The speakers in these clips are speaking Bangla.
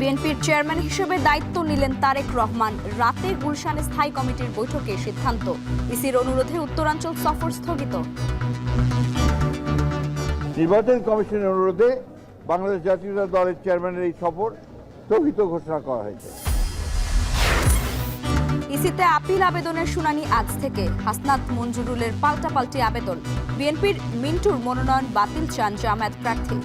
বিএনপির চেয়ারম্যান হিসেবে দায়িত্ব নিলেন তারেক রহমান। রাতে গুলশানে স্থায়ী কমিটির বৈঠকে সিদ্ধান্ত, ইসির অনুরোধে উত্তরাঞ্চল সফর স্থগিত। নির্বাচন কমিশনের অনুরোধে বাংলাদেশ জাতীয়তাবাদী দলের চেয়ারম্যানের এই সফর স্থগিত ঘোষণা করা হয়েছে। ইসিতে আপিল আবেদনের শুনানি আজ থেকে। হাসনাত মঞ্জুরুলের পাল্টাপাল্টি আবেদন। বিএনপির মিন্টুর মনোনয়ন বাতিল চান জামায়াত প্রার্থী।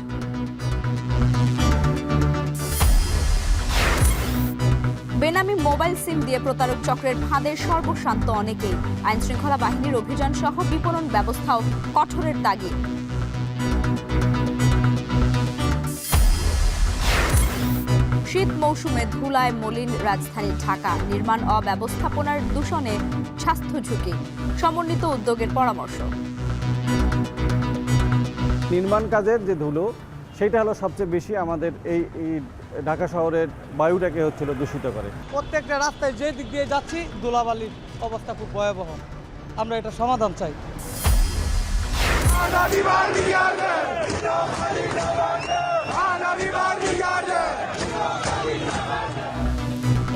বেনামি মোবাইল সিম দিয়ে প্রতারক চক্রের ফাঁদে সর্বশান্ত অনেকেই। আইনশৃঙ্খলা বাহিনীর অভিযান সহ বিপণন ব্যবস্থাও কঠোরের তাগিদ। শীত মৌসুমে ধুলায় মলিন রাজধানী ঢাকা। নির্মাণ অব্যবস্থাপনার দূষণে স্বাস্থ্য ঝুঁকি। সমন্বিত উদ্যোগের পরামর্শ। নির্মাণ কাজের যে ধুলো সেটা হলো সবচেয়ে বেশি আমাদের এই ঢাকা শহরের বায়ুটাকে দূষিত করে। প্রত্যেকটা রাস্তায় যে দিক দিয়ে যাচ্ছি ধুলাবালির অবস্থা খুব ভয়াবহ। আমরা এটা সমাধান চাই।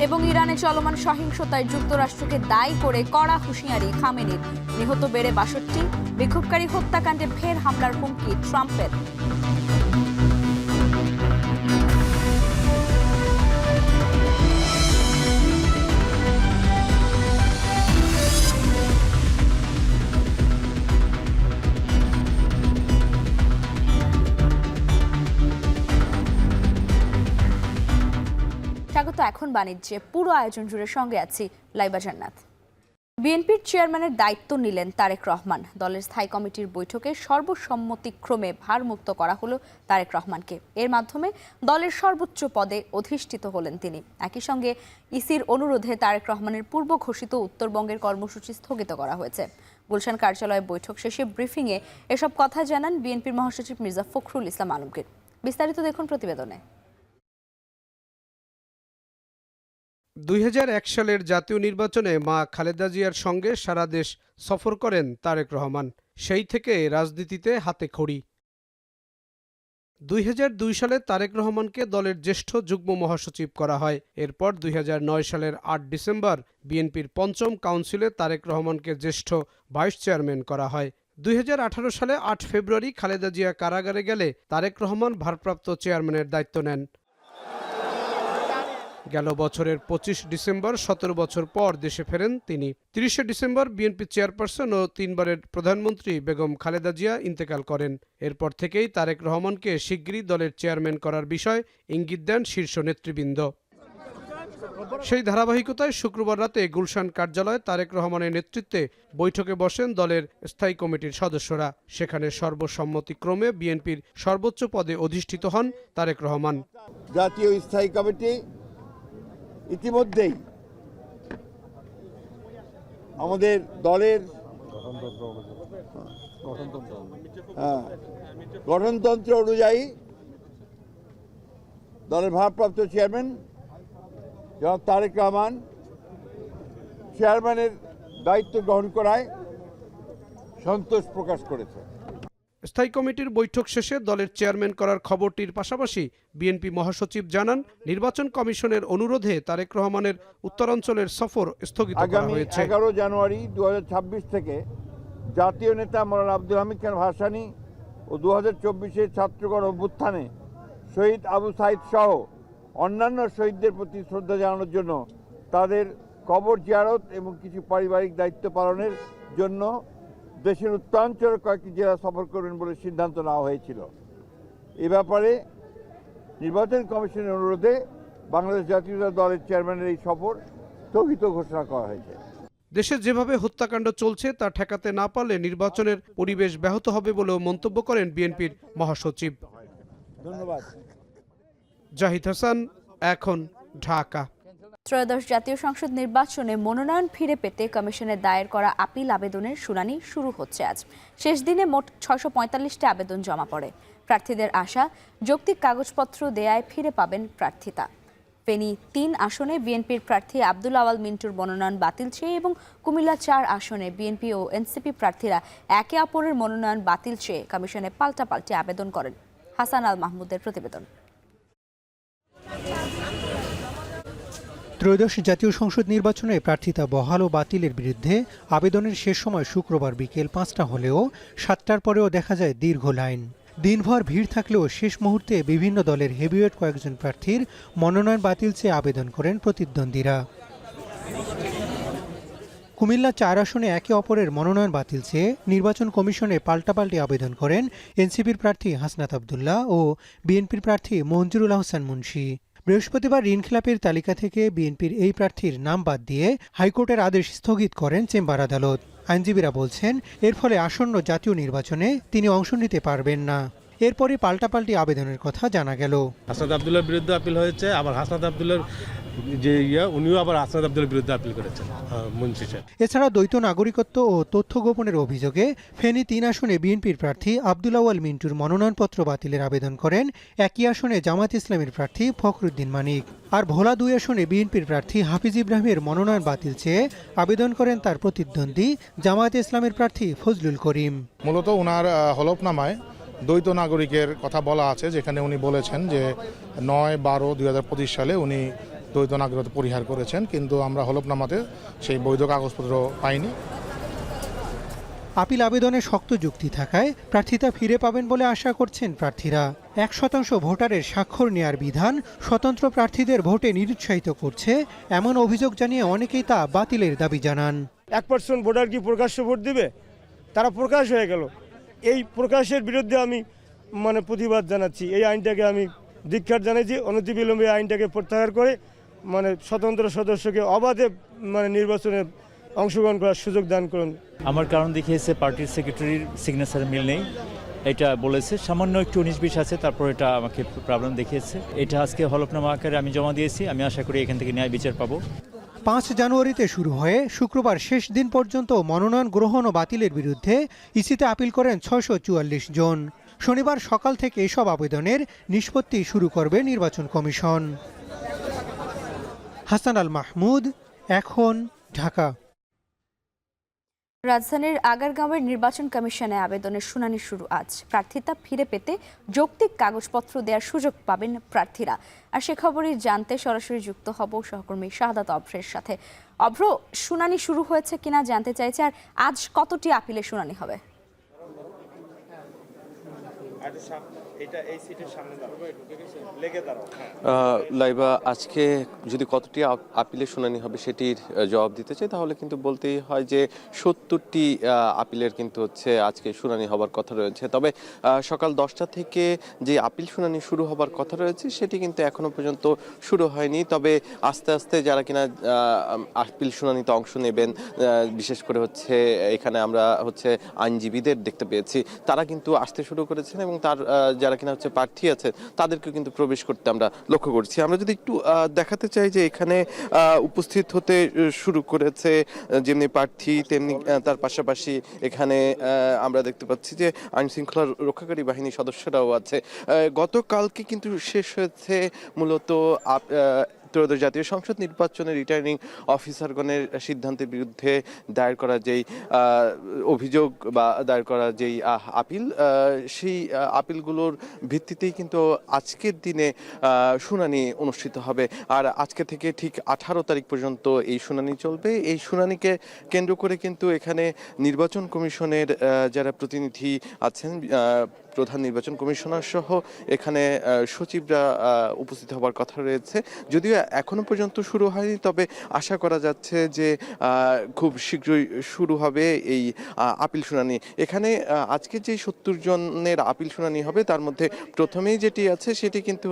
এবং ইরানে চলমান সহিংসতায় যুক্তরাষ্ট্রকে দায়ী করে কড়া হুঁশিয়ারি খামেনির। নিহত বেড়ে ৬২। বিক্ষোভকারী হত্যাকাণ্ডে ফের হামলার হুমকি ট্রাম্পের। স্বাগত। এখন বাণিজ্যে। পুরো আয়োজন জুড়ে সঙ্গে আছি লাইবা জান্নাত। বিএনপির চেয়ারম্যানের দায়িত্ব নিলেন তারেক রহমান। দলের স্থায়ী কমিটির বৈঠকে সর্বসম্মতিক্রমে ভারমুক্ত করা হলো তারেক রহমানকে। এর মাধ্যমে দলের সর্বোচ্চ পদে অধিষ্ঠিত হলেন তিনি। একই সঙ্গে ইসির অনুরোধে তারেক রহমানের পূর্ব ঘোষিত উত্তরবঙ্গের কর্মসূচি স্থগিত করা হয়েছে। গুলশান কার্যালয়ে বৈঠক শেষে ব্রিফিংয়ে এসব কথা জানান বিএনপির মহাসচিব মির্জা ফখরুল ইসলাম আলমগীর। বিস্তারিত দেখুন প্রতিবেদনে। ২০০১ সালের জাতীয় নির্বাচনে মা খালেদা জিয়ার সঙ্গে সারা দেশ সফর করেন তারেক রহমান। সেই থেকে রাজনীতিতে হাতে খড়ি। ২০০২ সালে তারেক রহমানকে দলের জ্যেষ্ঠ যুগ্ম মহাসচিব করা হয়। এরপর ২০০৯ সালের ৮ ডিসেম্বর বিএনপির পঞ্চম কাউন্সিলে তারেক রহমানকে জ্যেষ্ঠ ভাইস চেয়ারম্যান করা হয়। ২০১৮ সালে ৮ ফেব্রুয়ারি খালেদা জিয়া কারাগারে গেলে তারেক রহমান ভারপ্রাপ্ত চেয়ারম্যানের দায়িত্ব নেন। গেল বছরের ২৫ ডিসেম্বর ১৭ বছর পর দেশে ফেরেন তিনি। ৩০ ডিসেম্বর বিএনপি চেয়ারপারসন ও ৩ বারের প্রধানমন্ত্রী বেগম খালেদা জিয়া ইন্তেকাল করেন। এরপর থেকেই তারেক রহমানকে শিগগিরই দলের চেয়ারম্যান করার বিষয় ইঙ্গিত দেন শীর্ষ নেতৃবৃন্দ। সেই ধারাবাহিকতায় শুক্রবার রাতে গুলশান কার্যালয়ে তারেক রহমানের নেতৃত্বে বৈঠকে বসেন দলের স্থায়ী কমিটির সদস্যরা। সেখানে সর্বসম্মতিক্রমে বিএনপির সর্বোচ্চ পদে অধিষ্ঠিত হন তারেক রহমান। জাতীয় স্থায়ী কমিটি ইতিমধ্যেই আমাদের দলের গঠনতন্ত্র অনুযায়ী দলের ভারপ্রাপ্ত চেয়ারম্যান জনাব তারেক রহমান চেয়ারম্যানের দায়িত্ব গ্রহণ করায় সন্তোষ প্রকাশ করেছে। স্থায়ী কমিটির বৈঠক শেষে দলের চেয়ারম্যান করার খবরটির পাশাপাশি বিএনপি মহাসচিব জানান, নির্বাচন কমিশনের অনুরোধে তারেক রহমানের উত্তরাঞ্চলের সফর স্থগিত করা হয়েছে। 11 জানুয়ারি 2026 থেকে জাতীয় নেতা মাওলানা আব্দুল হামিদ খান ভাসানী ও 2024-এর ছাত্রগণ অভ্যুত্থানে শহীদ আবু সাইদ সহ অন্যান্য শহীদদের প্রতি শ্রদ্ধা জানানোর জন্য তাদের কবর জিয়ারত এবং কিছু পারিবারিক দায়িত্ব পালনের জন্য দেশের উত্তরাঞ্চলের কয়েকটি জেলা সফর করবেন বলে সিদ্ধান্ত নেওয়া হয়েছিল। এ ব্যাপারে নির্বাচন কমিশনের অনুরোধে বাংলাদেশ জাতীয়তাবাদী দলের চেয়ারম্যানের এই সফর স্থগিত ঘোষণা করা হয়েছে। দেশে যেভাবে হত্যাকাণ্ড চলছে তা ঠেকাতে না পারলে নির্বাচনের পরিবেশ ব্যাহত হবে বলেও মন্তব্য করেন বিএনপির মহাসচিব। ধন্যবাদ। জাহিদ হাসান, এখন, ঢাকা। ত্রয়োদশ জাতীয় সংসদ নির্বাচনে মনোনয়ন ফিরে পেতে কমিশনের দায়ের করা আপিল আবেদনের শুনানি শুরু হচ্ছে আজ। শেষ দিনে মোট ৬৪৫টি আবেদন জমা পড়ে। প্রার্থীদের আশা, যৌক্তিক কাগজপত্র দেয়ায় ফিরে পাবেন প্রার্থিতা। ফেনী ৩ আসনে বিএনপির প্রার্থী আব্দুল আওয়াল মিন্টুর মনোনয়ন বাতিল চেয়ে এবং কুমিল্লা ৪ আসনে বিএনপি ও এনসিপি প্রার্থীরা একে অপরের মনোনয়ন বাতিল চেয়ে কমিশনে পাল্টাপাল্টি আবেদন করেন। হাসান আল মাহমুদের প্রতিবেদন। ত্রয়োদশ জাতীয় সংসদ নির্বাচনে প্রার্থিতা বহাল ও বাতিলের বিরুদ্ধে আবেদনের শেষ সময় শুক্রবার বিকেল 5টা হলেও 7টার পরেও দেখা যায় দীর্ঘ লাইন। দিনভর ভিড় থাকলেও শেষ মুহূর্তে বিভিন্ন দলের হেভিওয়েট কয়েকজন প্রার্থীর মনোনয়ন বাতিল চেয়ে আবেদন করেন প্রতিদ্বন্দ্বীরা। কুমিল্লা 4 আসনে একে অপরের মনোনয়ন বাতিল চেয়ে নির্বাচন কমিশনে পাল্টাপাল্টি আবেদন করেন এনসিপির প্রার্থী হাসনাত আব্দুল্লাহ ও বিএনপির প্রার্থী মঞ্জুরুল আহসান মুন্সী। বৃহস্পতিবার ঋণখেলাপের তালিকা থেকে বিএনপির এই প্রার্থীর নাম বাদ দিয়ে হাইকোর্টের আদেশ স্থগিত করেন চেম্বার আদালত। আইনজীবীরা বলছেন, এর ফলে আসন্ন জাতীয় নির্বাচনে তিনি অংশ নিতে পারবেন না। এরপরই পাল্টাপাল্টি আবেদনের কথা জানা গেল। হাসনাত আব্দুল্লাহর বিরুদ্ধে আপিল হয়েছে, আবার হাসনাত আব্দুল্লাহর যে উনিও আবার হাসনাত আব্দুল্লাহর বিরুদ্ধে আপিল করেছেন মুন্সি সাহেব। এছাড়া দ্বৈত নাগরিকত্ব ও তথ্য গোপনের অভিযোগে ফেনী 3 আসনে বিএনপির প্রার্থী আব্দুল আউয়াল মিন্টুর মনোনয়নপত্র বাতিলের আবেদন করেন একই আসনে জামায়াত ইসলামের প্রার্থী ফখরুদ্দিন মানিক। আর ভোলা 2 আসনে বিএনপির প্রার্থী হাফিজ ইব্রাহিমের মনোনয়ন বাতিল চেয়ে আবেদন করেন তার প্রতিদ্বন্দ্বী জামায়াত ইসলামের প্রার্থী ফজলুল করিম। মূলত ওনার হলফনামায় দ্বৈত নাগরিকের কথা বলা আছে, যেখানে উনি বলেছেন যে 9/12/2025 সালে উনি দ্বৈত নাগরিকত্ব পরিহার করেছেন, কিন্তু আমরা হলফনামাতে সেই বৈধ কাগজপত্র পাইনি। আপিল আবেদনে শক্ত যুক্তি থাকায় প্রার্থিতা ফিরে পাবেন বলে আশা করছেন প্রার্থীরা। 1% ভোটারের স্বাক্ষর নেয়ার বিধান স্বতন্ত্র প্রার্থীদের ভোটে নিরুৎসাহিত করছে, এমন অভিযোগ জানিয়ে অনেকেই তা বাতিলের দাবি জানান। 1% ভোটার কি প্রকাশ্য ভোট দিবে? তারা প্রকাশ হয়ে গেল। এই প্রকাশের বিরুদ্ধে আমি প্রতিবাদ জানাচ্ছি। এই আইনটাকে আমি ধিক্কার জানাচ্ছি। অনতিবিলম্বে আইনটাকে প্রত্যাহার করে স্বতন্ত্র সদস্যকে অবাধে নির্বাচনে অংশগ্রহণ করার সুযোগ দান করুন। আমার কারণ দেখিয়েছে পার্টির সেক্রেটারির সিগনেচার মিল নেই, এটা বলেছে। সামান্য একটু 19-20 আছে, তারপর এটা আমাকে প্রবলেম দেখিয়েছে। এটা আজকে হলফনামা আকারে আমি জমা দিয়েছি। আমি আশা করি এখান থেকে ন্যায় বিচার পাবো। 5 জানুয়ারিতে শুরু হয়ে শুক্রবার শেষ দিন পর্যন্ত মনোনয়ন গ্রহণ ও বাতিলের বিরুদ্ধে ইসিতে আপিল করেন 644 জন। শনিবার সকাল থেকে এসব আবেদনের নিষ্পত্তি শুরু করবে নির্বাচন কমিশন। হাসান আল মাহমুদ, এখন, ঢাকা। রাজধানীর আগারগাঁওয়ের নির্বাচন কমিশনে আবেদনের শুনানি শুরু আজ। প্রার্থিতা ফিরে পেতে যৌক্তিক কাগজপত্র দেওয়ার সুযোগ পাবেন প্রার্থীরা। আর সে খবরই জানতে সরাসরি যুক্ত হব সহকর্মী শাহাদাত অভ্রের সাথে। অভ্র, শুনানি শুরু হয়েছে কিনা জানতে চাইছে, আর আজ কতটি আপিলে শুনানি হবে? লাইবা, আজকে যদি কতটি আপিলের শুনানি হবে সেটির জবাব দিতে চাই, তাহলে কিন্তু বলতেই হয় যে 70টি আপিলের কিন্তু আজকে শুনানি হবার কথা রয়েছে। তবে সকাল 10টা থেকে যে আপিল শুনানি শুরু হবার কথা রয়েছে সেটি কিন্তু এখনো পর্যন্ত শুরু হয়নি। তবে আস্তে আস্তে যারা কিনা আপিল শুনানিতে অংশ নেবেন, বিশেষ করে এখানে আমরা আইনজীবীদের দেখতে পেয়েছি, তারা কিন্তু আসতে শুরু করেছেন এবং তার যারা কিনা প্রার্থী আছে তাদেরকে কিন্তু প্রবেশ করতে আমরা লক্ষ্য করছি। আমরা যদি একটু দেখাতে চাই যে এখানে উপস্থিত হতে শুরু করেছে যেমনি প্রার্থী তেমনি তার পাশাপাশি এখানে আমরা দেখতে পাচ্ছি যে আইন শৃঙ্খলা রক্ষাকারী বাহিনীর সদস্যরাও আছে। গতকালকে কিন্তু শেষ হয়েছে মূলত ত্রয়োদশ জাতীয় সংসদ নির্বাচনের রিটার্নিং অফিসারগণের সিদ্ধান্তের বিরুদ্ধে দায়ের করা যেই অভিযোগ বা দায়ের করা যেই আপিল, সেই আপিলগুলোর ভিত্তিতেই কিন্তু আজকের দিনে শুনানি অনুষ্ঠিত হবে। আর আজকে থেকে ঠিক 18 তারিখ পর্যন্ত এই শুনানি চলবে। এই শুনানিকে কেন্দ্র করে কিন্তু এখানে নির্বাচন কমিশনের যারা প্রতিনিধি আছেন, প্রধান নির্বাচন কমিশনার সহ এখানে সচিবরা উপস্থিত হবার কথা রয়েছে। যদিও এখনো পর্যন্ত শুরু হয়নি, তবে আশা করা যাচ্ছে যে খুব শীঘ্রই শুরু হবে এই আপিল শুনানি। এখানে আজকে যে 70 জনের আপিল শুনানি হবে তার মধ্যে প্রথমেই যেটি আছে সেটি কিন্তু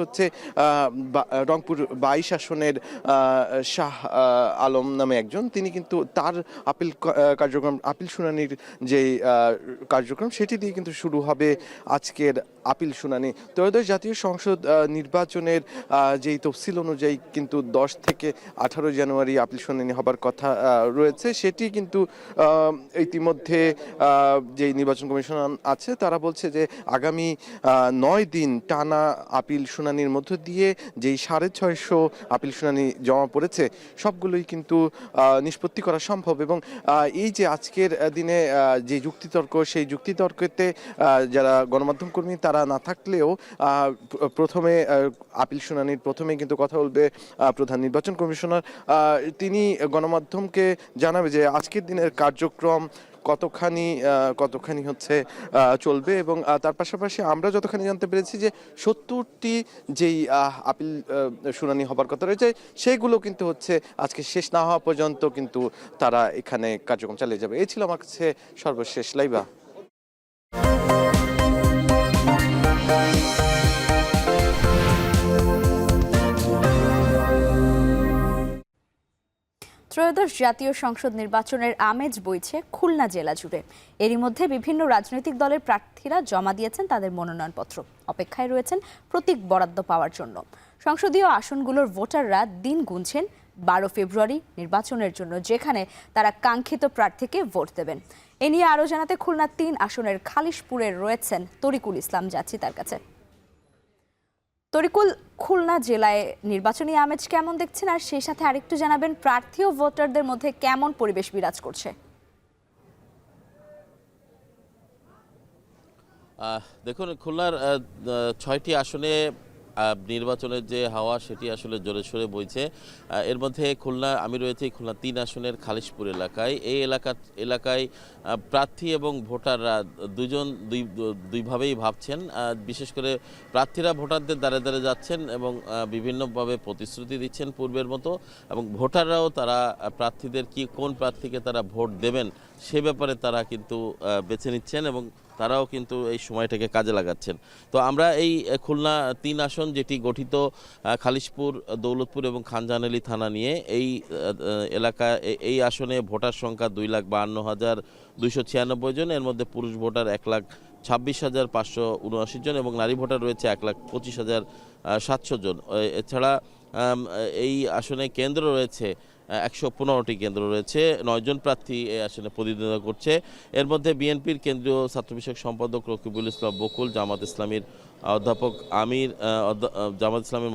রংপুর 22 আসনের শাহ আলম নামে একজন, তিনি কিন্তু তার আপিল শুনানির যে কার্যক্রম সেটি দিয়ে কিন্তু শুরু হবে আজকের আপিল শুনানি। ত্রয়োদশ জাতীয় সংসদ নির্বাচনের যেই তফসিল অনুযায়ী কিন্তু 10 থেকে 18 জানুয়ারি আপিল শুনানি হবার কথা রয়েছে। সেটি কিন্তু ইতিমধ্যে যে নির্বাচন কমিশন আছে তারা বলছে যে আগামী 9 দিন টানা আপিল শুনানির মধ্য দিয়ে যেই 650 আপিল শুনানি জমা পড়েছে সবগুলোই কিন্তু নিষ্পত্তি করা সম্ভব। এবং এই যে আজকের দিনে যে যুক্তিতর্ক, সেই যুক্তিতর্কতে যারা গণমাধ্যম কর্মী তারা না থাকলেও প্রথমে আপিল শুনানির প্রথমে কিন্তু কথা বলবে প্রধান নির্বাচন কমিশনার। তিনি গণমাধ্যমকে জানাবে যে আজকের দিনের কার্যক্রম কতখানি হচ্ছে চলবে, এবং তার পাশাপাশি আমরা যতখানি জানতে পেরেছি যে 70টি যেই আপিল শুনানি হবার কথা রয়েছে সেইগুলো কিন্তু হচ্ছে আজকে শেষ না হওয়া পর্যন্ত কিন্তু তারা এখানে কার্যক্রম চালিয়ে যাবে। এই ছিল আমার কাছে সর্বশেষ লাইভা। ত্রয়োদশ জাতীয় সংসদ নির্বাচনের আমেজ বইছে খুলনা জেলা জুড়ে। এরই মধ্যে বিভিন্ন রাজনৈতিক দলের প্রার্থীরা জমা দিয়েছেন তাদের মনোনয়নপত্র। অপেক্ষায় রয়েছেন প্রতীক বরাদ্দ পাওয়ার জন্য। সংসদীয় আসনগুলোর ভোটাররা দিন গুনছেন 12 ফেব্রুয়ারি নির্বাচনের জন্য, যেখানে তারা কাঙ্ক্ষিত প্রার্থীকে ভোট দেবেন। এ নিয়ে আরও জানাতে খুলনা 3 আসনের খালিশপুরে রয়েছেন তরিকুল ইসলাম, যাচ্ছি তার কাছে। তরিকুল, খুলনা জেলায় নির্বাচনী আমেজ কেমন দেখছেন, আর সেই সাথে আরেকটু জানাবেন প্রার্থী ও ভোটারদের মধ্যে কেমন পরিবেশ বিরাজ করছে? দেখুন, খুলনার 6টি আসনে নির্বাচনের যে হাওয়া সেটি আসলে জোরে সোরে বইছে। এর মধ্যে আমি রয়েছি খুলনা 3 আসনের খালিশপুর এলাকায়। এই এলাকায় প্রার্থী এবং ভোটাররা দুইভাবেই ভাবছেন। বিশেষ করে প্রার্থীরা ভোটারদের দ্বারে দ্বারে যাচ্ছেন এবং বিভিন্নভাবে প্রতিশ্রুতি দিচ্ছেন পূর্বের মতো, এবং ভোটাররাও তারা প্রার্থীদের কোন প্রার্থীকে তারা ভোট দেবেন সে ব্যাপারে তারা কিন্তু বেছে নিচ্ছেন এবং তারাও কিন্তু এই সময়টাকে কাজে লাগাচ্ছেন। তো আমরা এই খুলনা 3 আসন যেটি গঠিত খালিশপুর, দৌলতপুর এবং খানজাহানআলী থানা নিয়ে, এই আসনে ভোটার সংখ্যা 2,52,296 জন। এর মধ্যে পুরুষ ভোটার 1,26,579 জন এবং নারী ভোটার রয়েছে 1,25,700 জন। এছাড়া এই আসনে কেন্দ্র রয়েছে 115টি কেন্দ্র রয়েছে। 9 জন প্রার্থী এই আসনে প্রতিদ্বন্দ্বিতা করছে। এর মধ্যে বিএনপির কেন্দ্রীয় ছাত্র বিষয়ক সম্পাদক রকিবুল ইসলাম বকুল, জামাত ইসলামীর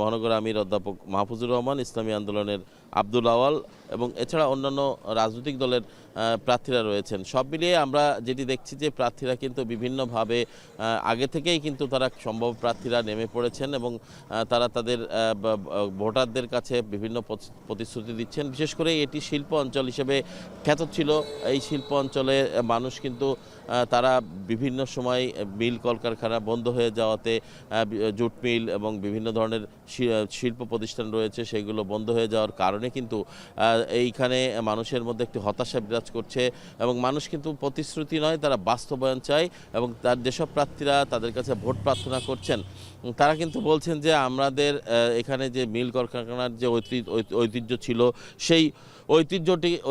মহানগর আমির অধ্যাপক মাহফুজুর রহমান, ইসলামী আন্দোলনের আব্দুল আওয়াল এবং এছাড়া অন্যান্য রাজনৈতিক দলের প্রার্থীরা রয়েছেন। সব মিলিয়ে আমরা যেটি দেখছি যে প্রার্থীরা কিন্তু বিভিন্নভাবে আগে থেকেই কিন্তু তারা সম্ভব প্রার্থীরা নেমে পড়েছেন এবং তারা তাদের ভোটারদের কাছে বিভিন্ন প্রতিশ্রুতি দিচ্ছেন। বিশেষ করে এটি শিল্প অঞ্চল হিসেবে খ্যাত ছিল। এই শিল্প অঞ্চলে মানুষ কিন্তু তারা বিভিন্ন সময় মিল কলকারখানা বন্ধ হয়ে যাওয়াতে, জুট মিল এবং বিভিন্ন ধরনের শিল্প প্রতিষ্ঠান রয়েছে সেগুলো বন্ধ হয়ে যাওয়ার কারণে কিন্তু এইখানে মানুষের মধ্যে একটি হতাশা বিরাজ করছে এবং মানুষ কিন্তু প্রতিশ্রুতি নয়, তারা বাস্তবায়ন চায় এবং তার যেসব প্রার্থীরা তাদের কাছে ভোট প্রার্থনা করছেন তারা কিন্তু বলছেন যে এখানে যে মিল কলকারখানার যে ঐতিহ্য ছিল সেই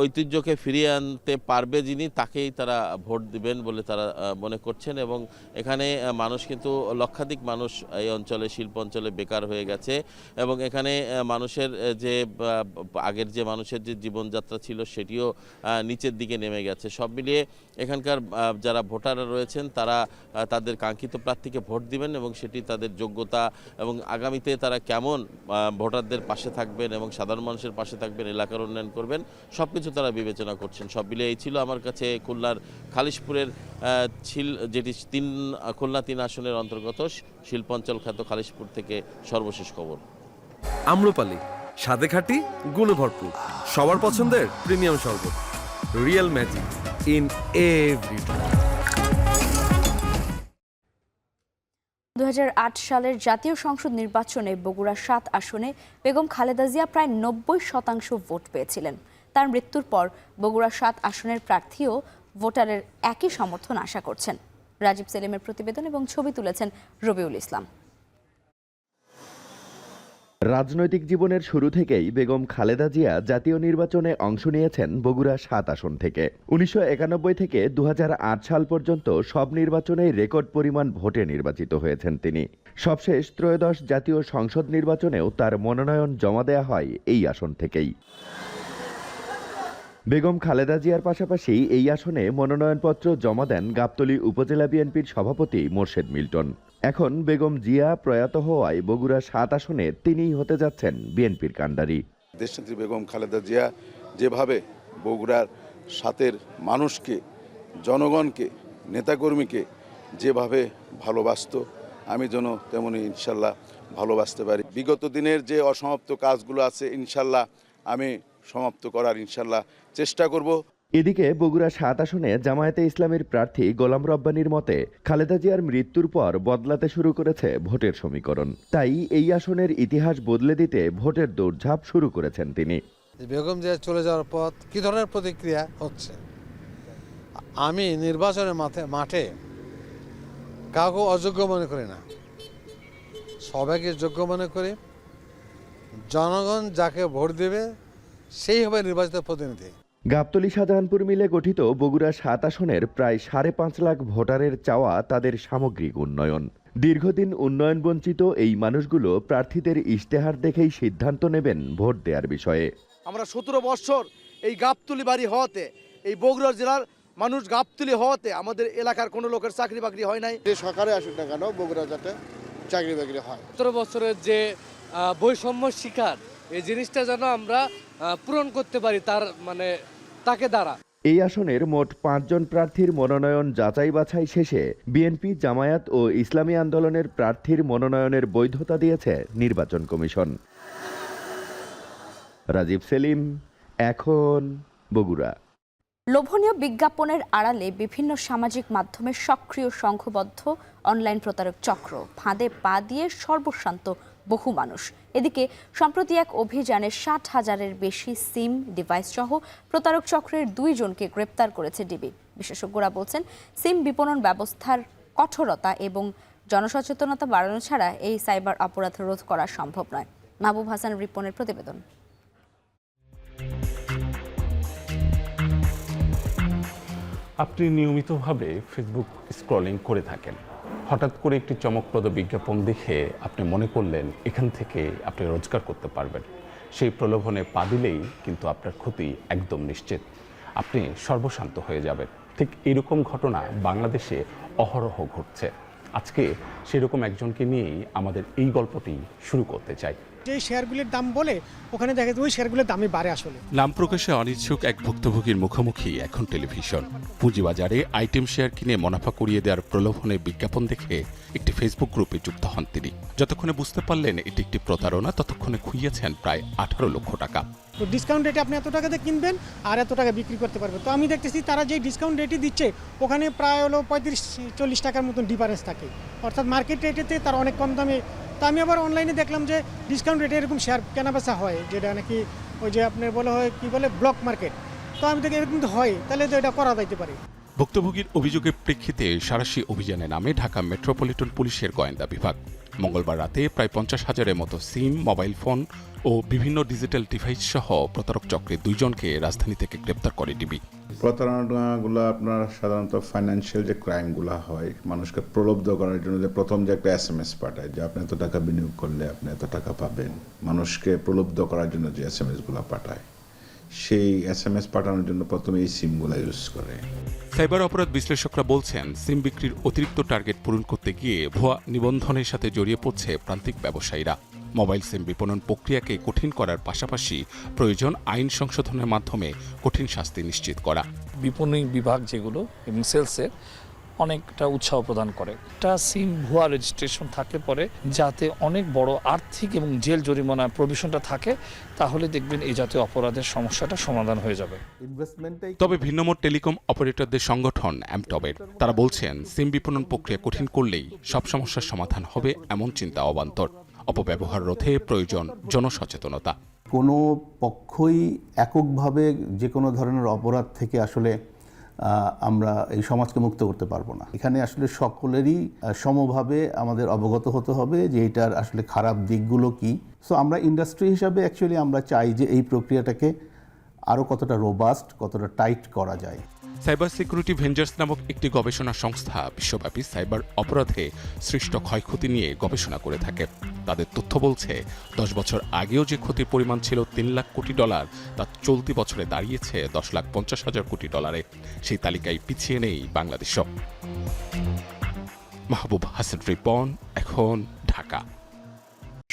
ঐতিহ্যকে ফিরিয়ে আনতে পারবে যিনি, তাকেই তারা ভোট দিবেন বলে তারা মনে করছেন। এবং এখানে মানুষ কিন্তু লক্ষাধিক মানুষ এই অঞ্চলে, শিল্প অঞ্চলে বেকার হয়ে গেছে এবং এখানে মানুষের আগের যে মানুষের যে জীবনযাত্রা ছিল সেটিও নিচের দিকে নেমে গেছে। সব মিলিয়ে এখানকার যারা ভোটাররা রয়েছেন তারা তাদের কাঙ্ক্ষিত প্রার্থীকে ভোট দিবেন এবং সেটি তাদের যোগ্যতা এবং আগামীতে তারা কেমন ভোটারদের পাশে থাকবেন এবং সাধারণ মানুষের পাশে থাকবেন, এলাকার উন্নয়ন করবেন, সব কিছু তারা বিবেচনা করছেন। সব মিলিয়ে এই ছিল আমার কাছে খুলনার খালিশপুরের যেটি খুলনা 3 আসনের অন্তর্গত শিল্পাঞ্চল খ্যাত খালিশপুর থেকে সর্বশেষ খবর। আম্রপালি, স্বাদে খাঁটি, গুণে ভরপুর, সবার পছন্দের প্রিমিয়াম শরবত, real magic in every drop. 2008 সালের জাতীয় সংসদ নির্বাচনে বগুড়া 7 আসনে বেগম খালেদা জিয়া প্রায় 90% ভোট পেয়েছিলেন। তার মৃত্যুর পর বগুড়া 7 আসনের প্রার্থীও ভোটারের একই সমর্থন আশা করছেন। রাজীব সেলিমের প্রতিবেদন এবং ছবি তুলেছেন রবিউল ইসলাম। রাজনৈতিক জীবনের শুরু থেকেই বেগম খালেদা জিয়া জাতীয় নির্বাচনে অংশ নিয়েছেন বগুড়া 7 আসন থেকে। 1991 থেকে 2008 সাল পর্যন্ত সব নির্বাচনেই রেকর্ড পরিমাণ ভোটে নির্বাচিত হয়েছেন তিনি। সবশেষ ত্রয়োদশ জাতীয় সংসদ নির্বাচনেও তার মনোনয়ন জমা দেয়া হয় এই আসন থেকেই। বেগম খালেদা জিয়ার পাশাপাশি এই আসনে মনোনয়নপত্র জমা দেন গাবতলী উপজেলা বিএনপির সভাপতি মোর্শেদ মিল্টন। এখন বেগম জিয়া প্রয়াত হওয়ায় বগুড়া 7 আসনে তিনিই হতে যাচ্ছেন বিএনপির কাণ্ডারি। দেশনেত্রী বেগম খালেদা জিয়া যেভাবে বগুড়ার 7-এর মানুষকে, জনগণকে, নেতাকর্মীকে যেভাবে ভালোবাসতো আমি যেন তেমনি ইনশাল্লাহ ভালোবাসতে পারি। বিগত দিনের যে অসমাপ্ত কাজগুলো আছে ইনশাল্লাহ আমি সমাপ্ত করার ইনশাল্লাহ চেষ্টা করব। এদিকে বগুড়া ৭ আসনে জামায়াতে ইসলামীর প্রার্থী গোলাম রব্বানীর মতে খালেদা জিয়ার মৃত্যুর পর বদলাতে শুরু করেছে ভোটের সমীকরণ। তাই এই আসনের ইতিহাস বদলে দিতে ভোটের দৌড়ঝাঁপ শুরু করেছেন তিনি। বেগম জিয়া চলে যাওয়ার পর কি ধরনের প্রতিক্রিয়া হচ্ছে, আমি নির্বাচনের মাঠে কাউকে অযোগ্য মনে করি না, সবাইকে যোগ্য মনে করি। জনগণ যাকে ভোট দেবে সেই হবে নির্বাচিত প্রতিনিধি। গাবতলী শাহজাহানপুর মিলে গঠিত বগুড়া ৭ আসনের প্রায় ৫.৫ লাখ ভোটারের চাওয়া তাদের সামগ্রিক উন্নয়ন। দীর্ঘদিন উন্নয়ন বঞ্চিত এই মানুষগুলো প্রার্থীদের ইশতেহার দেখেই সিদ্ধান্ত নেবেন ভোট দেওয়ার বিষয়ে। আমরা ১৭ বছর এই গাবতলী বাড়ি হওয়াতে, এই বগুড়া জেলার মানুষ গাবতলী হওয়াতে আমাদের এলাকার কোনো লোকের চাকরি বাকরি হয় নাই। যে সরকারে আসুক না কেন বগুড়া যাতে চাকরি বাকরি হয়। ১৭ বছরের যে বৈষম্য শিকার, এই জিনিসটা যেন আমরা পূরণ করতে পারি তাকে দ্বারা। এই আসনের মোট ৫ জন প্রার্থীর মনোনয়ন যাচাই বাছাই শেষে বিএনপি, জামায়াত ও ইসলামী আন্দোলনের প্রার্থীর মনোনয়নের বৈধতা দিয়েছে নির্বাচন কমিশন। রাজীব সেলিম, এখন বগুড়া। লোভনীয় বিজ্ঞাপনের আড়ালে বিভিন্ন সামাজিক মাধ্যমে সক্রিয় সংঘবদ্ধ অনলাইন প্রতারক চক্র, ফাঁদে পা দিয়ে সর্বশান্ত বহু মানুষ। এদিকে সম্প্রতি এক অভিযানে ৬০,০০০-এর বেশি সিম ডিভাইস সহ প্রতারক চক্রের ২ জনকে গ্রেপ্তার করেছে ডিবি। বিশেষজ্ঞরা বলছেন, সিম বিপণন ব্যবস্থার কঠোরতা এবং জনসচেতনতা বাড়ানো ছাড়া এই সাইবার অপরাধ রোধ করা সম্ভব নয়। মাহবুব হাসান রিপনের প্রতিবেদন। আপনি নিয়মিতভাবে ফেসবুক স্ক্রলিং করে থাকেন, হঠাৎ করে একটি চমকপ্রদ বিজ্ঞাপন দেখে আপনি মনে করলেন এখান থেকে আপনি রোজগার করতে পারবেন। সেই প্রলোভনে পা দিলেই কিন্তু আপনার ক্ষতি একদম নিশ্চিত, আপনি সর্বশান্ত হয়ে যাবেন। ঠিক এরকম ঘটনা বাংলাদেশে অহরহ ঘটছে। আজকে সেরকম একজনকে নিয়েই আমাদের এই গল্পটি শুরু করতে চাই। যে শেয়ারগুলির দাম বলে ওখানে দেখা যায় ওই শেয়ারগুলির দামই বাড়ে। আসলে নাম প্রকাশে অনিচ্ছুক এক ভুক্তভোগীর মুখোমুখি এখন টেলিভিশন। পুঁজিবাজারে আইটেম শেয়ার কিনে মুনাফা করিয়ে দেওয়ার প্রলোভনে বিজ্ঞাপন দেখে একটি ফেসবুক গ্রুপে যুক্ত হন তিনি। যতক্ষণে বুঝতে পারলেন এটি একটি প্রতারণা, ততক্ষণে খুইয়েছেন প্রায় ১৮ লক্ষ টাকা। তো ডিসকাউন্ট রেটে আপনি এত টাকাতে কিনবেন আর এত টাকা বিক্রি করতে পারবেন। তো আমি দেখতেছি তারা যে ডিসকাউন্ট রেটই দিচ্ছে ওখানে প্রায় হলো ৩৫-৪০ টাকার মতন ডিফারেন্স থাকে, অর্থাৎ মার্কেট রেটেতে তার অনেক কম দামে। তো আমি আবার অনলাইনে দেখলাম যে ডিসকাউন্ট রেটে এরকম শেয়ার কেনাবেচা হয়, যেটা নাকি ওই যে আপনার বলা হয় কি বলে ব্লক মার্কেট। তো আমি দেখি এরকম তো হয়, তাহলে তো এটা করা যাইতে পারে। ভুক্তভোগীর অভিযোগের প্রেক্ষিতে সাঁড়াশি অভিযানে নামে ঢাকা মেট্রোপলিটন পুলিশের গোয়েন্দা বিভাগ। মঙ্গলবার রাতে প্রায় ৫০,০০০-এর মতো সিম, মোবাইল ফোন ও বিভিন্ন ডিজিটাল ডিভাইস সহ প্রতারক চক্রের ২ জনকে রাজধানী থেকে গ্রেপ্তার করে ডিবি। প্রতারণাগুলো আপনার সাধারণত ফাইন্যান্সিয়াল যে ক্রাইমগুলো হয়, মানুষকে প্রলুব্ধ করার জন্য যে প্রথম যে একটা SMS পাঠায় যে আপনি এত টাকা বিনিয়োগ করলে আপনি এত টাকা পাবেন, মানুষকে প্রলুব্ধ করার জন্য যে SMS-গুলো পাঠায়, সেই SMS পাঠানোর জন্য প্রথমে এই সিমগুলো ইউজ করে। সাইবার অপরাধ বিশ্লেষকরা বলছেন, সিম বিক্রির অতিরিক্ত টার্গেট পূরণ করতে গিয়ে ভুয়া নিবন্ধনের সাথে জড়িয়ে পড়ছে প্রান্তিক ব্যবসায়ীরা। মোবাইল সিম বিপণন প্রক্রিয়াকে কঠিন করার পাশাপাশি প্রয়োজন আইন সংশোধনের মাধ্যমে কঠিন শাস্তি নিশ্চিত করা। বিপণী বিভাগ যেগুলো এবং সেলসের অনেকটা উৎসাহ প্রদান করে। একটা সিম ভুয়া রেজিস্ট্রেশন থাকলে পরে যাতে অনেক বড় আর্থিক এবং জেল জরিমানার প্রভিশনটা থাকে, তাহলে দেখবেন এই জাতীয় অপরাধের সমস্যাটা সমাধান হয়ে যাবে। তবে ভিন্নমত টেলিকম অপারেটরদের সংগঠন অ্যামটবের তারা বলছেন, সিম বিপণন প্রক্রিয়া কঠিন করলেই সব সমস্যার সমাধান হবে এমন চিন্তা অবান্তর। অপব্যবহার রোধে প্রয়োজন জনসচেতনতা। কোনো পক্ষই এককভাবে যে কোনো ধরনের অপরাধ থেকে আসলে আমরা এই সমাজকে মুক্ত করতে পারবো না। এখানে আসলে সকলেরই সমভাবে আমাদের অবগত হতে হবে যে এটার আসলে খারাপ দিকগুলো কি। সো আমরা ইন্ডাস্ট্রি হিসাবে অ্যাকচুয়ালি আমরা চাই যে এই প্রক্রিয়াটাকে আরও কতটা রোবাস্ট, কতটা টাইট করা যায়। সাইবার সিকিউরিটি ভেঞ্জার্স নামক একটি গবেষণা সংস্থা বিশ্বব্যাপী সাইবার অপরাধে সৃষ্ট ক্ষয়ক্ষতি নিয়ে গবেষণা করে থাকে। তাদের তথ্য বলছে, 10 বছর আগেও যে ক্ষতির পরিমাণ ছিল $3 লাখ কোটি, তা চলতি বছরে দাঁড়িয়েছে $10,50,000 কোটি। সেই তালিকায় পিছিয়ে নেই বাংলাদেশও। মাহবুব হাসান রিপন, এখন ঢাকা।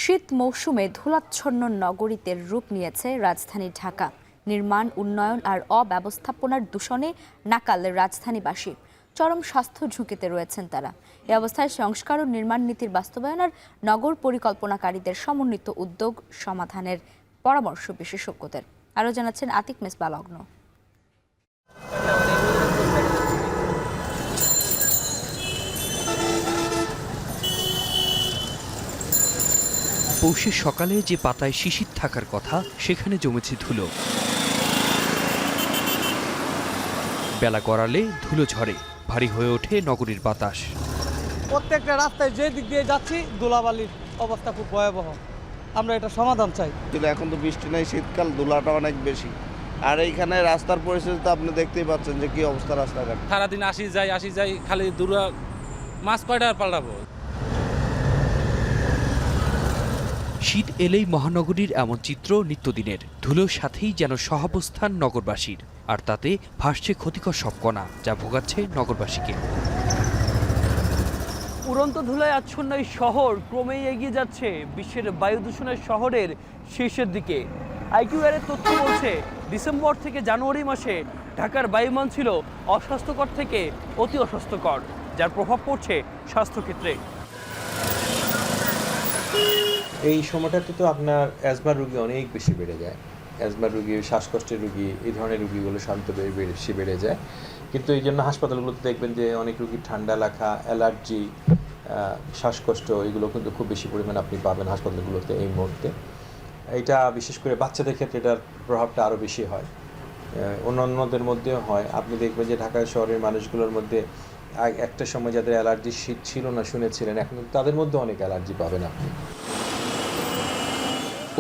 শীত মৌসুমে ধুলাচ্ছন্ন নগরীতে রূপ নিয়েছে রাজধানী ঢাকা। নির্মাণ, উন্নয়ন আর অব্যবস্থাপনার দূষণে নাকাল রাজধানীবাসী। চরম স্বাস্থ্য ঝুঁকিতে রয়েছেন তারা। এ অবস্থায় সংস্কার ও নির্মাণ নীতির বাস্তবায়ন আর নগর পরিকল্পনাকারীদের সমন্বিত উদ্যোগ সমাধানের পরামর্শ বিশেষজ্ঞদের। আরও জানাচ্ছেন আতিক মেসবা লগ্ন। পৌষের সকালে যে পাতায় শিশির থাকার কথা সেখানে জমেছে ধুলো। বেলা গড়ালে ধুলো ঝরে, ভারী হয়ে ওঠে নগরীর বাতাস। প্রত্যেকটা রাস্তায় যে দিক দিয়ে যাচ্ছি ধুলাবালির অবস্থা খুব ভয়াবহ। আমরা এটা সমাধান চাই। এখন তো বৃষ্টি নাই, শীতকাল, ধুলাটা অনেক বেশি। আর এইখানে রাস্তার পরিস্থিতি তো আপনি দেখতেই পাচ্ছেন যে কি অবস্থা রাস্তাঘাট। সারাদিন আসি যাই খালি দূরা মাছ কয়টা আর পাল্টাবো। শীত এলেই মহানগরীর এমন চিত্র নিত্যদিনের। ধুলোর সাথেই যেন সহাবস্থান নগরবাসীর, আর তাতে ভাসছে ক্ষতিকর সব কণা, যা ভোগাচ্ছে নগরবাসীকে। উড়ন্ত ধুলায় আচ্ছন্ন এই শহর ক্রমেই এগিয়ে যাচ্ছে বিশ্বের বায়ু দূষণের শহরের শীর্ষের দিকে। আইকিউআর এর তথ্য বলছে ডিসেম্বর থেকে জানুয়ারি মাসে ঢাকার বায়ুমান ছিল অস্বাস্থ্যকর থেকে অতি অস্বাস্থ্যকর, যার প্রভাব পড়ছে স্বাস্থ্যক্ষেত্রে। এই সময়টাতে তো আপনার অ্যাজমার রোগী অনেক বেশি বেড়ে যায়। অ্যাজমার রোগী, শ্বাসকষ্টের রোগী, এই ধরনের রোগীগুলো বেশি বেড়ে যায়। কিন্তু এই জন্য হাসপাতালগুলোতে দেখবেন যে অনেক রোগীর ঠান্ডা লাগা, অ্যালার্জি, শ্বাসকষ্ট, এগুলো কিন্তু খুব বেশি পরিমাণে আপনি পাবেন হাসপাতালগুলোতে এই মুহূর্তে। এটা বিশেষ করে বাচ্চাদের ক্ষেত্রে এটার প্রভাবটা আরও বেশি হয়, অন্যান্যদের মধ্যেও হয়। আপনি দেখবেন যে ঢাকা শহরের মানুষগুলোর মধ্যে একটা সময় যাদের অ্যালার্জি শীত ছিল না শুনেছিলেন, এখন তাদের মধ্যে অনেক অ্যালার্জি পাবেন আপনি।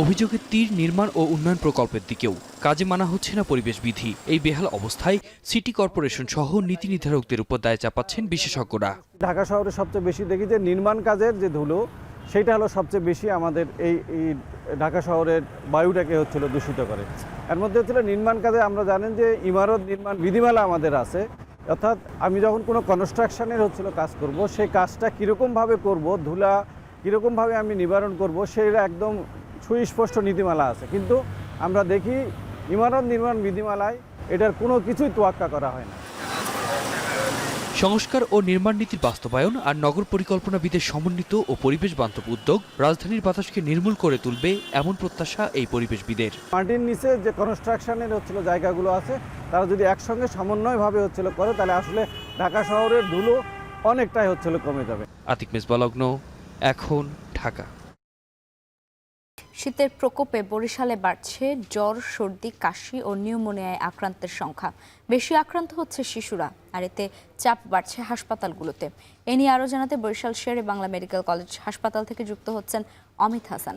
অভিযোগের তীর নির্মাণ ও উন্নয়ন প্রকল্পের দিকেও। কাজে মানা হচ্ছে না পরিবেশ বিধি। এই বেহাল অবস্থায় সিটি কর্পোরেশন সহ নীতি নির্ধারকদের উপর দায় চাপাচ্ছেন বিশেষজ্ঞরা। ঢাকা শহরে সবচেয়ে বেশি দেখি যে নির্মাণ কাজের যে ধুলো, সেটা হলো সবচেয়ে বেশি আমাদের এই ঢাকা শহরের বায়ুটাকে হচ্ছিল দূষিত করে। এর মধ্যে হচ্ছিল নির্মাণ কাজে আমরা জানেন যে ইমারত নির্মাণ বিধিমালা আমাদের আছে, অর্থাৎ আমি যখন কোনো কনস্ট্রাকশনের হচ্ছিল কাজ করব, সেই কাজটা কীরকমভাবে করব, ধুলা কীরকমভাবে আমি নিবারণ করব, সেটা একদম সুস্পষ্ট নীতিমালা আছে। কিন্তু আমরা দেখি ইমারত নির্মাণ বিধিমালায় এটার কোনো কিছুই তোয়াক্কা করা হয় না। সংস্কার ও নির্মাণ নীতির বাস্তবায়ন আর নগর পরিকল্পনাবিদের সমন্বিত ও পরিবেশ বান্ধব উদ্যোগ রাজধানীর বাতাসকে নির্মূল করে তুলবে, এমন প্রত্যাশা এই পরিবেশবিদের। মাটির নিচে যে কনস্ট্রাকশনের হচ্ছিল জায়গাগুলো আছে, তারা যদি একসঙ্গে সমন্বয়ভাবে হচ্ছিল করে, তাহলে আসলে ঢাকা শহরের ধুলো অনেকটাই হচ্ছিল কমে যাবে। আতিক মেসবা লগ্ন, এখন ঢাকা। শীতের প্রকোপে বরিশালে বাড়ছে জ্বর, সর্দি, কাশি ও নিউমোনিয়ায় আক্রান্তের সংখ্যা। বেশি আক্রান্ত হচ্ছে শিশুরা, আর এতে চাপ বাড়ছে হাসপাতালগুলোতে। এ নিয়ে আরও জানাতে বরিশাল শেরে বাংলা মেডিকেল কলেজ হাসপাতাল থেকে যুক্ত হচ্ছেন অমিত হাসান।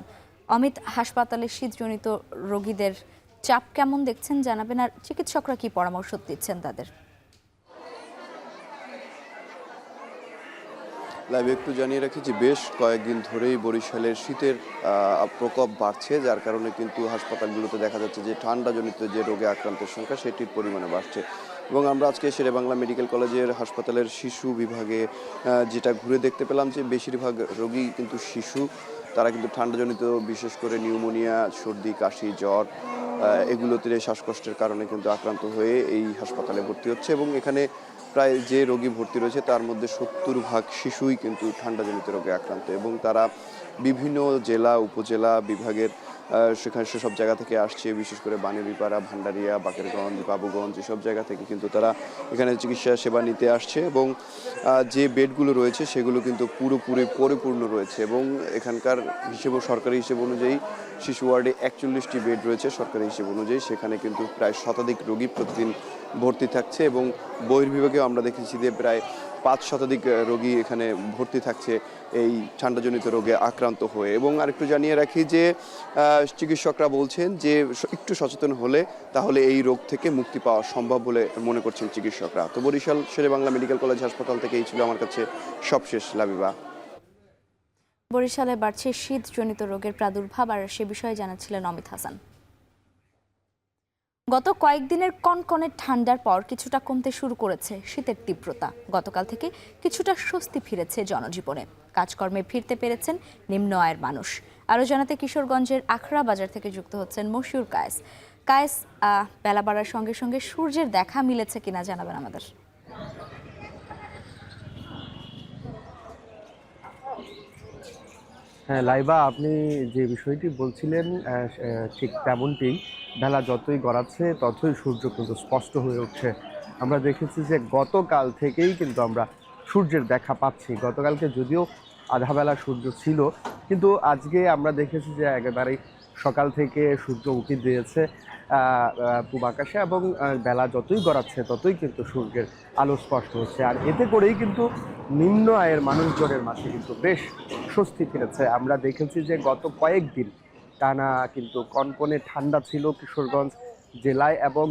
অমিত, হাসপাতালে শীতজনিত রোগীদের চাপ কেমন দেখছেন জানাবেন, আর চিকিৎসকরা কি পরামর্শ দিচ্ছেন তাদের? লাইভ একটু জানিয়ে রাখি যে বেশ কয়েকদিন ধরেই বরিশালের শীতের প্রকোপ বাড়ছে, যার কারণে কিন্তু হাসপাতালগুলোতে দেখা যাচ্ছে যে ঠান্ডাজনিত যে রোগে আক্রান্তের সংখ্যা সেটির পরিমাণে বাড়ছে। এবং আমরা আজকে শেরেবাংলা মেডিকেল কলেজের হাসপাতালের শিশু বিভাগে যেটা ঘুরে দেখতে পেলাম যে বেশিরভাগ রোগী কিন্তু শিশু। তারা কিন্তু ঠান্ডাজনিত, বিশেষ করে নিউমোনিয়া, সর্দি, কাশি, জ্বর, এগুলোতে শ্বাসকষ্টের কারণে কিন্তু আক্রান্ত হয়ে এই হাসপাতালে ভর্তি হচ্ছে। এবং এখানে প্রায় যে রোগী ভর্তি রয়েছে তার মধ্যে 70% শিশুই কিন্তু ঠান্ডাজনিত রোগে আক্রান্ত, এবং তারা বিভিন্ন জেলা, উপজেলা, বিভাগের সেখানে সেসব জায়গা থেকে আসছে। বিশেষ করে বানেরিপাড়া, ভান্ডারিয়া, বাকেরগঞ্জ, বাবুগঞ্জ, এসব জায়গা থেকে কিন্তু তারা এখানে চিকিৎসা সেবা নিতে আসছে। এবং যে বেডগুলো রয়েছে সেগুলো কিন্তু পুরোপুরি পরিপূর্ণ রয়েছে। এবং এখানকার হিসেবে, সরকারি হিসেব অনুযায়ী শিশু ওয়ার্ডে 41টি বেড রয়েছে সরকারি হিসেব অনুযায়ী। সেখানে কিন্তু প্রায় শতাধিক রোগী প্রতিদিন ভর্তি থাকছে, এবং বহির্বিভাগেও আমরা দেখেছি যে প্রায় 5 শতাধিক রোগী এখানে ভর্তি থাকছে এই ঠান্ডাজনিত রোগে আক্রান্ত হয়ে। এবং আরেকটু জানিয়ে রাখি যে চিকিৎসকরা বলছেন যে একটু সচেতন হলে তাহলে এই রোগ থেকে মুক্তি পাওয়া সম্ভব বলে মনে করছেন চিকিৎসকরা। তো বরিশাল শেরেবাংলা মেডিকেল কলেজ হাসপাতাল থেকে এই ছিল আমার কাছে সবশেষ। লাবিবা। বরিশালে বাড়ছে শীতজনিত রোগের প্রাদুর্ভাব, আর সে বিষয়ে জানাচ্ছিলেন অমিত হাসান। গত কয়েকদিনের কনকনে ঠান্ডার পর কিছুটা কমতে শুরু করেছে শীতের তীব্রতা। গতকাল থেকে কিছুটা স্বস্তি ফিরেছে জনজীবনে, কাজকর্মে ফিরতে পেরেছেন নিম্ন আয়ের মানুষ। আরও জানাতে কিশোরগঞ্জের আখড়া বাজার থেকে যুক্ত হচ্ছেন মশিউর কায়েস। কায়েস, বেলা বাড়ার সঙ্গে সঙ্গে সূর্যের দেখা মিলেছে কিনা জানাবেন আমাদের। হ্যাঁ লাইবা, আপনি যে বিষয়টি বলছিলেন ঠিক তেমনটি। বেলা যতই গড়াচ্ছে ততই সূর্য কিন্তু স্পষ্ট হয়ে উঠছে। আমরা দেখেছি যে গতকাল থেকেই কিন্তু আমরা সূর্যের দেখা পাচ্ছি। গতকালকে যদিও আধাবেলা সূর্য ছিল, কিন্তু আজকে আমরা দেখেছি যে একেবারেই সকাল থেকে সূর্য উঁকি দিয়েছে পূব আকাশে, এবং বেলা যতই গড়াচ্ছে ততই কিন্তু সূর্যের আলো স্পষ্ট হচ্ছে। আর এতে করেই কিন্তু নিম্ন আয়ের মানুষজনের মাঝে কিন্তু বেশ স্বস্তি ফিরেছে। আমরা দেখেছি যে গত কয়েকদিন টানা কিন্তু কনকনে ঠান্ডা ছিল কিশোরগঞ্জ জেলায়, এবং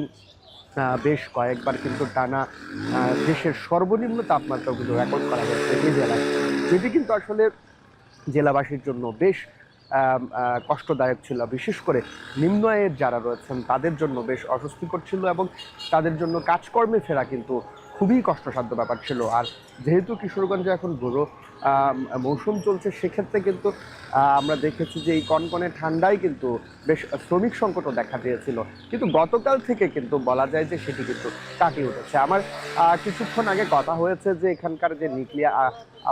বেশ কয়েকবার কিন্তু টানা দেশের সর্বনিম্ন তাপমাত্রা কিন্তু রেকর্ড করা হয়েছে এই জেলায়, যেটি কিন্তু আসলে জেলাবাসীর জন্য বেশ কষ্টদায়ক ছিল। বিশেষ করে নিম্ন আয়ের যারা রয়েছেন তাদের জন্য বেশ অস্বস্তিকর ছিল, এবং তাদের জন্য কাজকর্মে ফেরা কিন্তু খুবই কষ্টসাধ্য ব্যাপার ছিল। আর যেহেতু কিশোরগঞ্জে এখন বড় মৌসুম চলছে, সেক্ষেত্রে কিন্তু আমরা দেখেছি যে এই কনকনে ঠান্ডায় কিন্তু বেশ শ্রমিক সংকটও দেখা দিয়েছিল, কিন্তু গতকাল থেকে কিন্তু বলা যায় যে সেটি কিন্তু কাটিয়ে উঠেছে। আমার কিছুক্ষণ আগে কথা হয়েছে যে এখানকার যে নিকলিয়া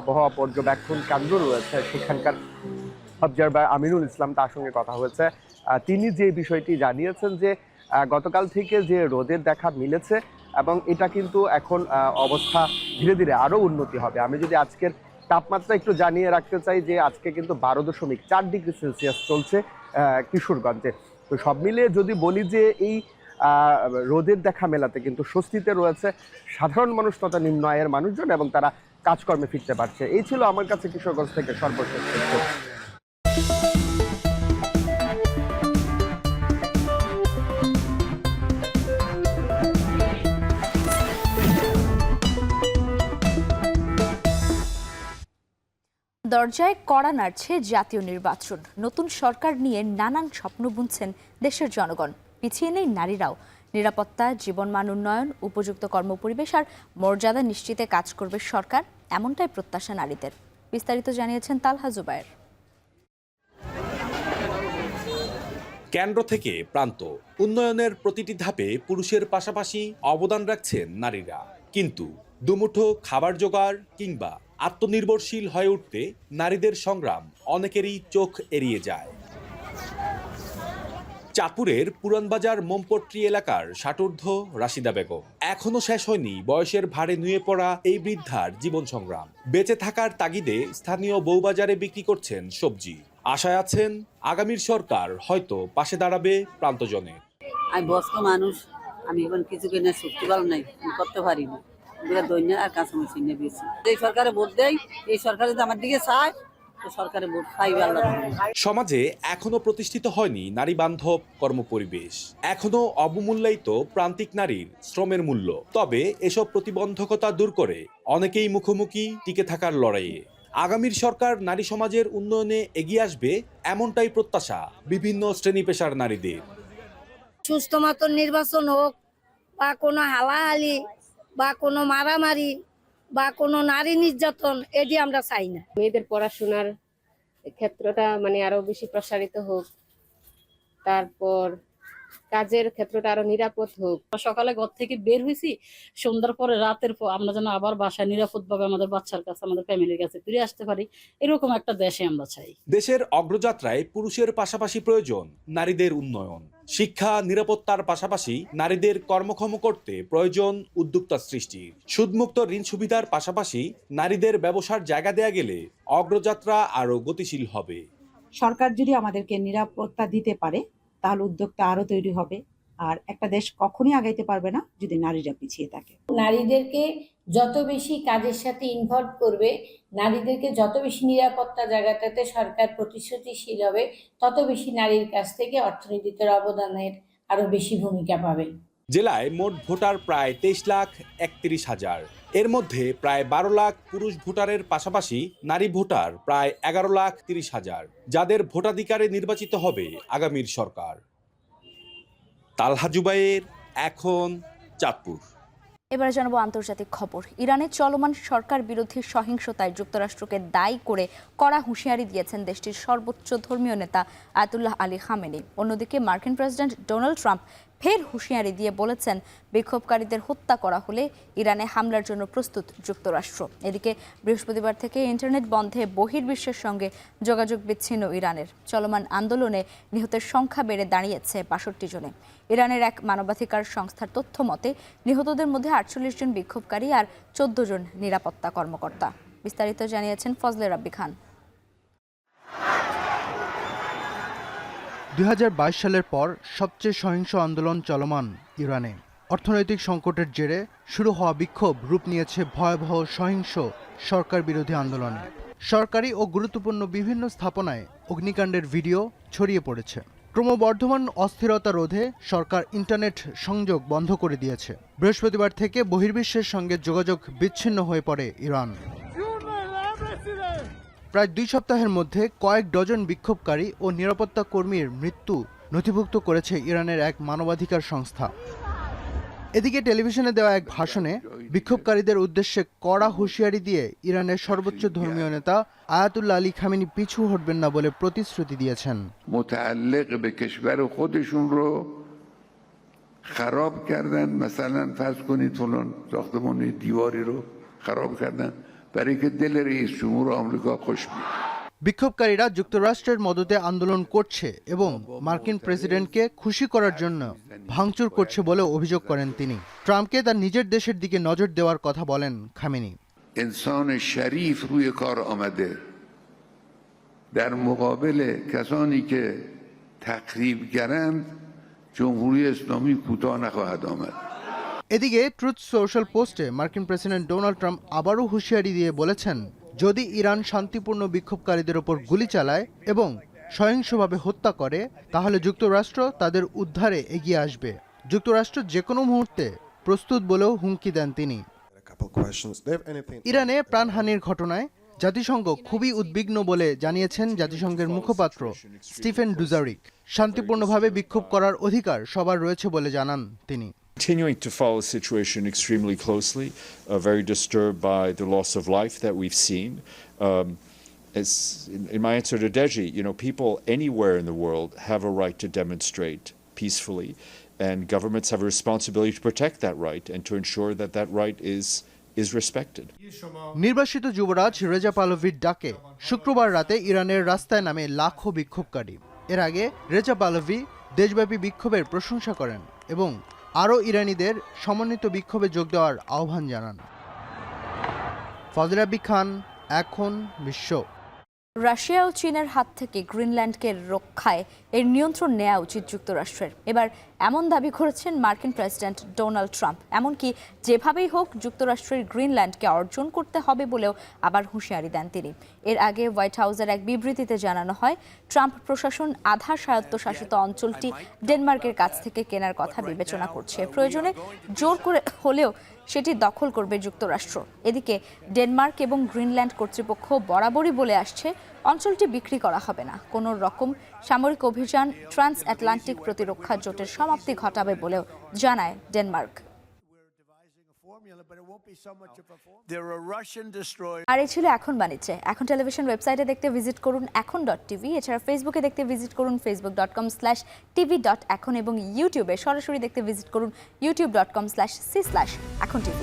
আবহাওয়া পর্যবেক্ষণ কেন্দ্র রয়েছে সেখানকার অবজারভার আমিনুল ইসলাম, তার সঙ্গে কথা হয়েছে। তিনি যে বিষয়টি জানিয়েছেন যে গতকাল থেকে যে রোদের দেখা মিলেছে, এবং এটা কিন্তু এখন অবস্থা ধীরে ধীরে আরও উন্নতি হবে। আমি যদি আজকের তাপমাত্রা একটু জানিয়ে রাখতে চাই যে আজকে কিন্তু 12.4 ডিগ্রি সেলসিয়াস চলছে কিশোরগঞ্জে। তো সব মিলিয়ে যদি বলি যে এই রোদের দেখা মেলাতে কিন্তু স্বস্তিতে রয়েছে সাধারণ মানুষ তথা নিম্ন আয়ের মানুষজন, এবং তারা কাজকর্মে ফিরতে পারছে। এই ছিল আমার কাছে কিশোরগঞ্জ থেকে সর্বশেষ তথ্য। দরজায় কড়া নাড়ছে জাতীয় নির্বাচন। নতুন সরকার নিয়ে নানান স্বপ্ন বুনছেন দেশের জনগণ। পিছিয়ে নেই নারীরাও। নিরাপত্তা, জীবনমান উন্নয়ন, উপযুক্ত কর্মপরিবেশ আর মর্যাদা নিশ্চিতে কাজ করবে সরকার, এমনটাই প্রত্যাশা নারীদের। বিস্তারিত জানিয়েছেন তালহা জুবায়ের। কেন্দ্র থেকে প্রান্ত, উন্নয়নের প্রতিটি ধাপে পুরুষের পাশাপাশি অবদান রাখছেন নারীরা। কিন্তু দুমুঠো খাবার জোগাড় কিংবা আত্মনির্ভরশীল হয়ে উঠতে নারীদের সংগ্রাম অনেকেরই চোখ এড়িয়ে যায়। চাঁদপুরের পুরানবাজার মোমপট্রি এলাকার ষাটোর্ধ্ব রাশিদা বেগম। এখনো শেষ হয়নি বয়সের ভারে নুয়ে পড়া এই বৃদ্ধার জীবন সংগ্রাম। বেঁচে থাকার তাগিদে স্থানীয় বউবাজারে বিক্রি করছেন সবজি। আশায় আছেন আগামীর সরকার হয়তো পাশে দাঁড়াবে প্রান্তজনে। আমি বয়স্ক মানুষ, আমি এখন কিছু কিনে শক্তি ভালো নাই, করতে পারি না। দৈন্য আর কাঁচামরিচ নিয়ে বেশি এই সরকারে ভোট দেয়, এই সরকার যদি আমার দিকে চায় তো সরকারে ভোট পাইবে আল্লাহ। সমাজে এখনো প্রতিষ্ঠিত হয়নি নারী বান্ধব কর্মপরিবেশ। এখনো অবমূল্যায়িত প্রান্তিক নারীর শ্রমের মূল্য। তবে এসব প্রতিবন্ধকতা দূর করে অনেকেই মুখোমুখি টিকে থাকার লড়াইয়ে। আগামীর সরকার নারী সমাজের উন্নয়নে এগিয়ে আসবে, এমনটাই প্রত্যাশা বিভিন্ন শ্রেণী পেশার নারীদের। সুস্থ মতন নির্বাচন হোক, বা কোনো হালাহালি বা কোনো মারামারি বা কোনো নারী নির্যাতন, এটি আমরা চাই না। মেয়েদের পড়াশোনার ক্ষেত্রটা আরো বেশি প্রসারিত হোক, তারপর কাজের ক্ষেত্রটা আরো নিরাপদ হোক। সকালে ঘর থেকে বের হয়েছি, সন্ধ্যার পরে রাতের পর আমরা যেন আবার বাসায় নিরাপদভাবে আমাদের বাচ্চার কাছে, আমাদের ফ্যামিলির কাছে ফিরে আসতে পারি, এরকম একটা দেশে আমরা চাই। দেশের অগ্রযাত্রায় পুরুষের পাশাপাশি প্রয়োজন নারীদের উন্নয়ন। শিক্ষা, নিরাপত্তার পাশাপাশি নারীদের কর্মক্ষম করতে প্রয়োজন উদ্যোক্তা সৃষ্টি। সুদমুক্ত ঋণ সুবিধার পাশাপাশি নারীদের ব্যবসার জায়গা দেয়া গেলে অগ্রযাত্রা আরো গতিশীল হবে। সরকার যদি আমাদেরকে নিরাপত্তা দিতে পারে তাহলে উদ্যোক্তা আরো তৈরি হবে। আর একটা দেশ কখনই আগাইতে পারবে না যদি নারীরা পিছিয়ে থাকে। নারীদেরকে যত বেশি কাজের সাথে ইনভলভ করবে, নারীদেরকে যত বেশি নিরাপত্তা জায়গাটাতে সরকার প্রতিশ্রুতিশীল হবে, তত বেশি নারীর কাছ থেকে অর্থনীতিতে অবদানের আরো বেশি ভূমিকা পাবে। জেলায় মোট ভোটার প্রায় 23,31,000। এর মধ্যে প্রায় 12 লাখ পুরুষ ভোটারের পাশাপাশি নারী ভোটার প্রায় 11,30,000, যাদের ভোটাধিকারে নির্বাচিত হবে আগামীর সরকার। তালহা জুবায়ের, এখন চাঁদপুর। এবারে জানাবো আন্তর্জাতিক খবর। ইরানে চলমান সরকার বিরোধী সহিংসতায় যুক্তরাষ্ট্রকে দায়ী করে কড়া হুঁশিয়ারি দিয়েছেন দেশটির সর্বোচ্চ ধর্মীয় নেতা আয়াতুল্লাহ আলী খামেনি। অন্যদিকে মার্কিন প্রেসিডেন্ট ডোনাল্ড ট্রাম্প ফের হুঁশিয়ারি দিয়ে বলেছেন বিক্ষোভকারীদের হত্যা করা হলে ইরানে হামলার জন্য প্রস্তুত যুক্তরাষ্ট্র। এদিকে বৃহস্পতিবার থেকে ইন্টারনেট বন্ধে বহির্বিশ্বের সঙ্গে যোগাযোগ বিচ্ছিন্ন ইরানের। চলমান আন্দোলনে নিহতের সংখ্যা বেড়ে দাঁড়িয়েছে ৬২ জনে। ইরানের এক মানবাধিকার সংস্থার তথ্য মতে নিহতদের মধ্যে ৪৮ জন বিক্ষোভকারী আর ১৪ জন নিরাপত্তা কর্মকর্তা। বিস্তারিত জানিয়েছেন ফজলে রাব্বি খান। ২০২২ সালের পর সবচেয়ে সহিংস আন্দোলন চলমান ইরানে। অর্থনৈতিক সংকটের জেরে শুরু হওয়া বিক্ষোভ রূপ নিয়েছে ভয়াবহ সহিংস সরকার বিরোধী আন্দোলনে। সরকারি ও গুরুত্বপূর্ণ বিভিন্ন স্থাপনায় অগ্নিকাণ্ডের ভিডিও ছড়িয়ে পড়েছে। ক্রমবর্ধমান অস্থিরতা রোধে সরকার ইন্টারনেট সংযোগ বন্ধ করে দিয়েছে। বৃহস্পতিবার থেকে বহির্বিশ্বের সঙ্গে যোগাযোগ বিচ্ছিন্ন হয়ে পড়ে ইরান। প্রায় ২ সপ্তাহের মধ্যে কয়েক ডজন বিক্ষোভকারী ও নিরাপত্তা কর্মীর মৃত্যু নথিভুক্ত করেছে ইরানের এক মানবাধিকার সংস্থা। এদিকে টেলিভিশনে দেওয়া এক ভাষণে বিক্ষোভকারীদের উদ্দেশ্যে কড়া হুঁশিয়ারি দিয়ে ইরানের সর্বোচ্চ ধর্মীয় নেতা আয়াতুল্লাহ আলী খামেনি পিছু হটবেন না বলে প্রতিশ্রুতি দিয়েছেন। متعلق به کشور خودشون رو خراب کردن، مثلا فرض کنید فلان ساختمان دیواری رو خراب کردن برای که دل رئیس جمهور آمریکا خوش بیاد। বিক্ষোভকারীরা যুক্তরাষ্ট্রের মদতে আন্দোলন করছে এবং মার্কিন প্রেসিডেন্টকে খুশি করার জন্য ভাঙচুর করছে বলে অভিযোগ করেন তিনি। ট্রাম্পকে তার নিজের দেশের দিকে নজর দেওয়ার কথা বলেন খামেনি। انسان شریف روی کار آمده در مقابل کسانی که تخریبگرند جمهوری اسلامی کوتاه نخواهد آمد। এদিকে ট্রুথ সোশ্যাল পোস্টে মার্কিন প্রেসিডেন্ট ডোনাল্ড ট্রাম্প আবারও হুঁশিয়ারি দিয়ে বলেছেন, যদি ইরান শান্তিপূর্ণ বিক্ষোভকারীদের ওপর গুলি চালায় এবং সহিংসভাবে হত্যা করে তাহলে যুক্তরাষ্ট্র তাদের উদ্ধারে এগিয়ে আসবে। যুক্তরাষ্ট্র যে কোনো মুহূর্তে প্রস্তুত বলেও হুমকি দেন তিনি। ইরানে প্রাণহানির ঘটনায় জাতিসংঘ খুবই উদ্বিগ্ন বলে জানিয়েছেন জাতিসংঘের মুখপাত্র স্টিফেন ডুজারিক। শান্তিপূর্ণভাবে বিক্ষোভ করার অধিকার সবার রয়েছে বলে জানান তিনি। Continuing to follow the situation extremely closely, very disturbed by the loss of life that we've seen. As in my answer to Deji, people anywhere in the world have a right to demonstrate peacefully, and governments have a responsibility to protect that right and to ensure that that right is respected. নির্বাসিত যুবরাজ রেজা পাহলভির ডাকে শুক্রবার রাতে ইরানের রাস্তায় নামে লাখো বিক্ষোভকারী। এর আগে রেজা পাহলভি দেশব্যাপী বিক্ষোভের প্রশংসা করেন এবং আরও ইরানিদের সমন্বিত বিক্ষোভে যোগ দেওয়ার আহ্বান জানান। ফজলে রাব্বি খান, এখন বিশ্ব। রাশিয়া ও চীনের হাত থেকে গ্রিনল্যান্ডকে রক্ষায় এর নিয়ন্ত্রণ নেওয়া উচিত যুক্তরাষ্ট্রের। এবার এমন দাবি করেছেন মার্কিন প্রেসিডেন্ট ডোনাল্ড ট্রাম্প। এমনকি যেভাবেই হোক যুক্তরাষ্ট্রের গ্রিনল্যান্ডকে অর্জন করতে হবে বলেও আবার হুঁশিয়ারি দেন তিনি। এর আগে হোয়াইট হাউসের এক বিবৃতিতে জানানো হয়, ট্রাম্প প্রশাসন আধা স্বায়ত্তশাসিত অঞ্চলটি ডেনমার্কের কাছ থেকে কেনার কথা বিবেচনা করছে। প্রয়োজনে জোর করে হলেও সেটি দখল করবে যুক্তরাষ্ট্র। এদিকে ডেনমার্ক এবং গ্রিনল্যান্ড কর্তৃপক্ষ বরাবরই বলে আসছে অঞ্চলটি বিক্রি করা হবে না। কোনো রকম সামরিক অভিযান ট্রান্স আটলান্টিক প্রতিরক্ষা জোটের সমাপ্তি ঘটাবে বলেও জানায় ডেনমার্ক। আর এই ছিল এখন বাণিজ্যে। এখন টেলিভিশন ওয়েবসাইটে দেখতে ভিজিট করুন এখন.tv। এছাড়া ফেসবুকে দেখতে ভিজিট করুন facebook.com/tv.এখন এবং ইউটিউবে সরাসরি দেখতে ভিজিট করুন youtube.com/c/echontv।